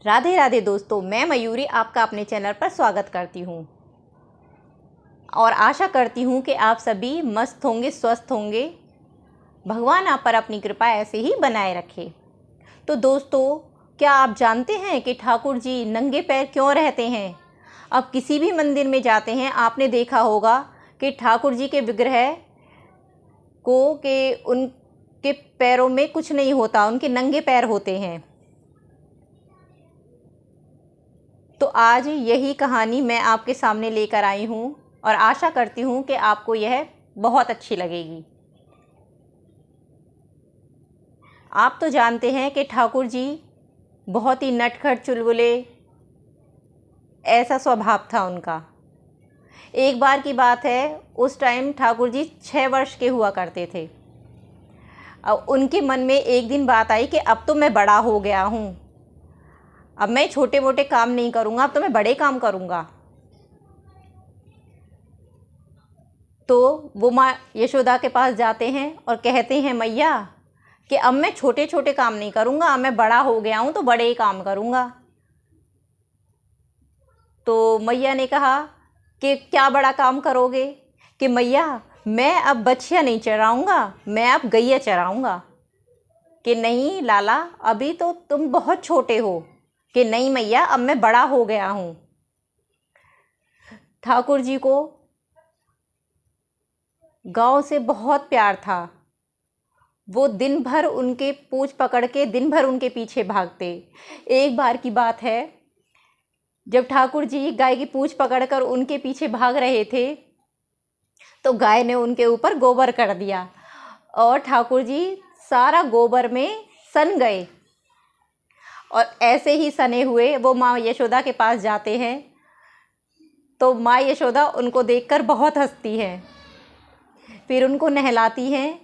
राधे राधे दोस्तों, मैं मयूरी आपका अपने चैनल पर स्वागत करती हूँ और आशा करती हूँ कि आप सभी मस्त होंगे, स्वस्थ होंगे। भगवान आप पर अपनी कृपा ऐसे ही बनाए रखे। तो दोस्तों, क्या आप जानते हैं कि ठाकुर जी नंगे पैर क्यों रहते हैं? अब किसी भी मंदिर में जाते हैं, आपने देखा होगा कि ठाकुर जी के विग्रह को कि उनके पैरों में कुछ नहीं होता, उनके नंगे पैर होते हैं। तो आज यही कहानी मैं आपके सामने लेकर आई हूँ और आशा करती हूँ कि आपको यह बहुत अच्छी लगेगी। आप तो जानते हैं कि ठाकुर जी बहुत ही नटखट, चुलबुले, ऐसा स्वभाव था उनका। एक बार की बात है, उस टाइम ठाकुर जी 6 वर्ष के हुआ करते थे। अब उनके मन में एक दिन बात आई कि अब तो मैं बड़ा हो गया हूँ, अब मैं छोटे मोटे काम नहीं करूँगा, अब तो मैं बड़े काम करूँगा। तो वो माँ यशोदा के पास जाते हैं और कहते हैं, मैया कि अब मैं छोटे छोटे काम नहीं करूँगा, अब मैं बड़ा हो गया हूँ तो बड़े ही काम करूँगा। तो मैया ने कहा कि क्या बड़ा काम करोगे? कि मैया मैं अब बछिया नहीं चराऊँगा, मैं अब गैया चराऊँगा। कि नहीं लाला, अभी तो तुम बहुत छोटे हो। कि नहीं मैया, अब मैं बड़ा हो गया हूँ। ठाकुर जी को गांव से बहुत प्यार था। वो दिन भर उनके पूँछ पकड़ के दिन भर उनके पीछे भागते। एक बार की बात है, जब ठाकुर जी गाय की पूँछ पकड़कर उनके पीछे भाग रहे थे तो गाय ने उनके ऊपर गोबर कर दिया और ठाकुर जी सारा गोबर में सन गए। और ऐसे ही सने हुए वो माँ यशोदा के पास जाते हैं तो माँ यशोदा उनको देखकर बहुत हंसती हैं, फिर उनको नहलाती हैं।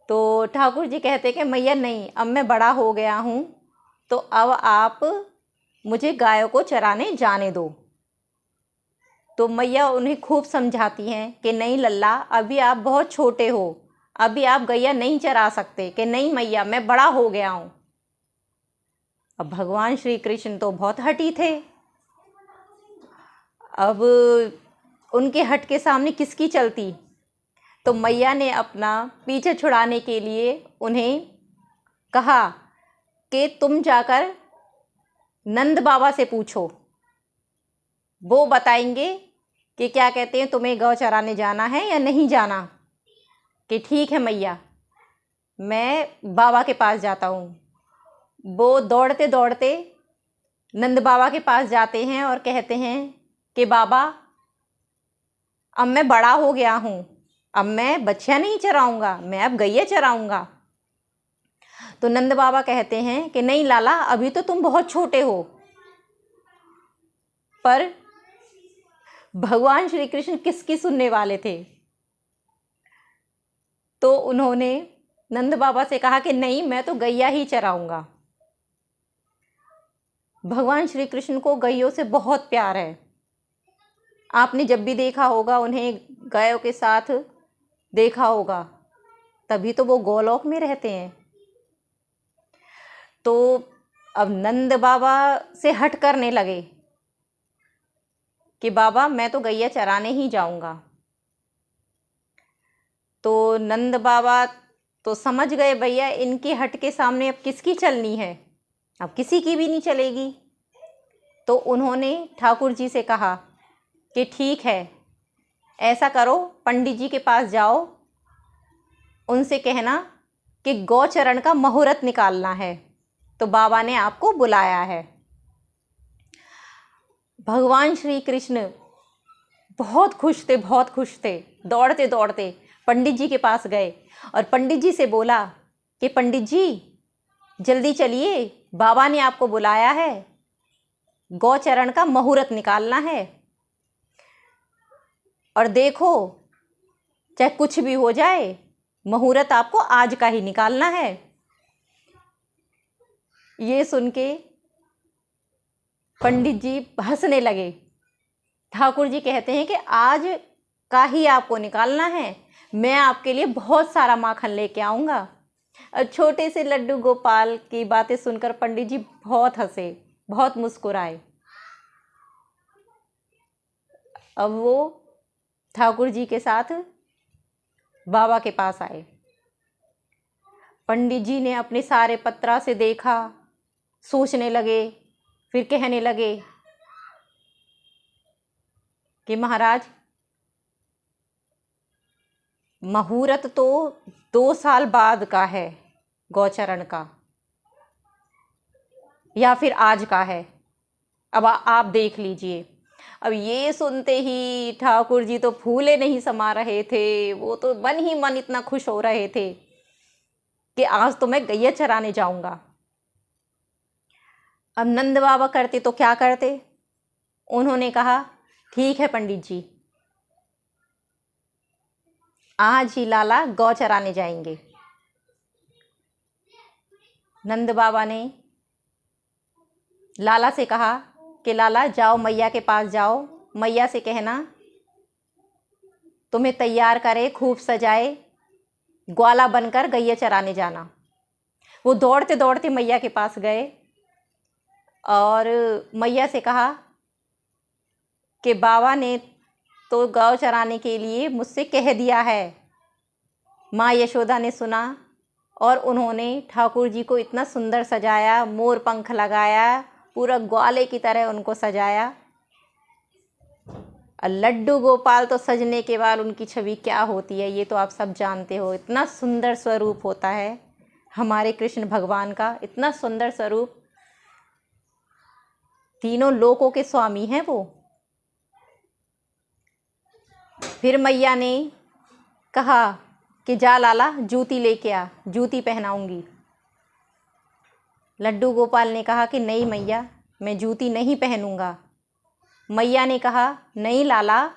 तो ठाकुर जी कहते कि मैया नहीं, अब मैं बड़ा हो गया हूँ तो अब आप मुझे गायों को चराने जाने दो। तो मैया उन्हें खूब समझाती हैं कि नहीं लल्ला, अभी आप बहुत छोटे हो, अभी आप गैया नहीं चरा सकते। कि नहीं मैया, मैं बड़ा हो गया हूँ। अब भगवान श्री कृष्ण तो बहुत हठी थे। अब उनके हट के सामने किसकी चलती? तो मैया ने अपना पीछे छुड़ाने के लिए उन्हें कहा कि तुम जाकर नंद बाबा से पूछो, वो बताएंगे कि क्या कहते हैं, तुम्हें गौ चराने जाना है या नहीं जाना। कि ठीक है मैया, मैं बाबा के पास जाता हूँ। वो दौड़ते दौड़ते नंद बाबा के पास जाते हैं और कहते हैं कि बाबा, अब मैं बड़ा हो गया हूँ, अब मैं बछिया नहीं चराऊँगा, मैं अब गैया चराऊँगा। तो नंद बाबा कहते हैं कि नहीं लाला, अभी तो तुम बहुत छोटे हो। पर भगवान श्री कृष्ण किसकी सुनने वाले थे? तो उन्होंने नंद बाबा से कहा कि नहीं, मैं तो गैया ही चराऊँगा। भगवान श्री कृष्ण को गैयों से बहुत प्यार है। आपने जब भी देखा होगा, उन्हें गायों के साथ देखा होगा, तभी तो वो गोलोक में रहते हैं। तो अब नंद बाबा से हट करने लगे कि बाबा मैं तो गैया चराने ही जाऊंगा। तो नंद बाबा तो समझ गए, भैया इनकी हट के सामने अब किसकी चलनी है, अब किसी की भी नहीं चलेगी। तो उन्होंने ठाकुर जी से कहा कि ठीक है, ऐसा करो, पंडित जी के पास जाओ, उनसे कहना कि गौचरण का मुहूर्त निकालना है, तो बाबा ने आपको बुलाया है। भगवान श्री कृष्ण बहुत खुश थे, बहुत खुश थे। दौड़ते दौड़ते पंडित जी के पास गए और पंडित जी से बोला कि पंडित जी जल्दी चलिए, बाबा ने आपको बुलाया है, गौचरण का मुहूर्त निकालना है। और देखो, चाहे कुछ भी हो जाए, मुहूर्त आपको आज का ही निकालना है। ये सुन के पंडित जी हंसने लगे। ठाकुर जी कहते हैं कि आज का ही आपको निकालना है, मैं आपके लिए बहुत सारा माखन लेके आऊँगा। और छोटे से लड्डू गोपाल की बातें सुनकर पंडित जी बहुत हंसे, बहुत मुस्कुराए। अब वो ठाकुर जी के साथ बाबा के पास आए। पंडित जी ने अपने सारे पत्रा से देखा, सोचने लगे, फिर कहने लगे कि महाराज, मुहूर्त तो 2 साल बाद का है गौचरण का, या फिर आज का है। अब आप देख लीजिए। अब ये सुनते ही ठाकुर जी तो फूले नहीं समा रहे थे, वो तो मन ही मन इतना खुश हो रहे थे कि आज तो मैं गैया चराने जाऊंगा। अब नंद बाबा करते तो क्या करते, उन्होंने कहा ठीक है पंडित जी, आज ही लाला गौ चराने जाएंगे। नंद बाबा ने लाला से कहा कि लाला जाओ मैया के पास जाओ, मैया से कहना तुम्हें तैयार करे, खूब सजाए, ग्वाला बनकर गैया चराने जाना। वो दौड़ते दौड़ते मैया के पास गए और मैया से कहा कि बाबा ने तो गौ चराने के लिए मुझसे कह दिया है। माँ यशोदा ने सुना और उन्होंने ठाकुर जी को इतना सुंदर सजाया, मोर पंख लगाया, पूरा ग्वाले की तरह उनको सजाया। और लड्डू गोपाल तो सजने के बाद उनकी छवि क्या होती है ये तो आप सब जानते हो। इतना सुंदर स्वरूप होता है हमारे कृष्ण भगवान का, इतना सुंदर स्वरूप, तीनों लोकों के स्वामी हैं वो। फिर मैया ने कहा कि जा लाला जूती लेके आ, जूती पहनाऊंगी। लड्डू गोपाल ने कहा कि नहीं मैया, मैं जूती नहीं पहनूंगा। मैया ने कहा नहीं लाला,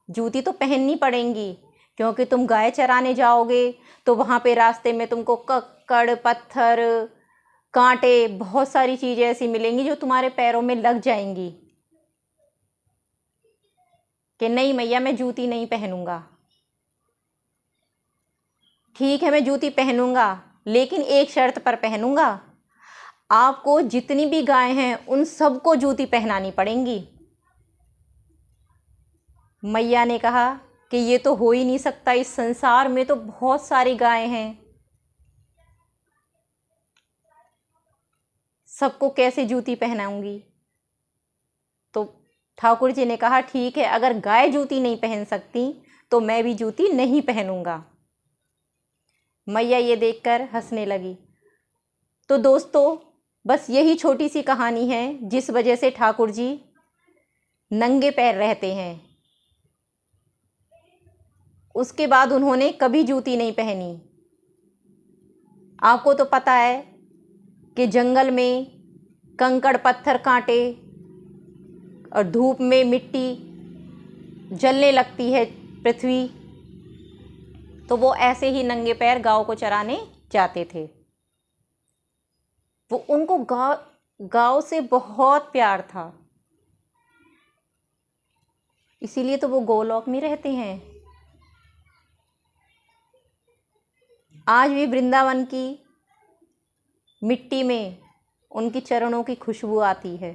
जूती तो पहननी पड़ेंगी, क्योंकि तुम गाय चराने जाओगे तो वहाँ पे रास्ते में तुमको कक्कड़, पत्थर, कांटे, बहुत सारी चीज़ें ऐसी मिलेंगी जो तुम्हारे पैरों में लग जाएंगी। कि नहीं मैया, मैं जूती नहीं पहनूंगा। ठीक है, मैं जूती पहनूंगा, लेकिन एक शर्त पर पहनूंगा, आपको जितनी भी गाय हैं उन सबको जूती पहनानी पड़ेंगी। मैया ने कहा कि ये तो हो ही नहीं सकता, इस संसार में तो बहुत सारी गायें हैं, सबको कैसे जूती पहनाऊंगी। तो ठाकुर जी ने कहा ठीक है, अगर गाय जूती नहीं पहन सकती तो मैं भी जूती नहीं पहनूंगा। मैया ये देखकर हंसने लगी। तो दोस्तों, बस यही छोटी सी कहानी है जिस वजह से ठाकुर जी नंगे पैर रहते हैं। उसके बाद उन्होंने कभी जूती नहीं पहनी। आपको तो पता है कि जंगल में कंकड़, पत्थर, कांटे और धूप में मिट्टी जलने लगती है पृथ्वी, तो वो ऐसे ही नंगे पैर गांव को चराने जाते थे। वो उनको गांव से बहुत प्यार था, इसीलिए तो वो गोलोक में रहते हैं। आज भी वृंदावन की मिट्टी में उनकी चरणों की खुशबू आती है।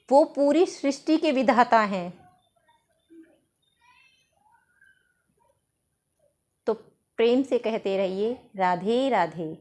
वो पूरी सृष्टि के विधाता हैं। तो प्रेम से कहते रहिए राधे राधे।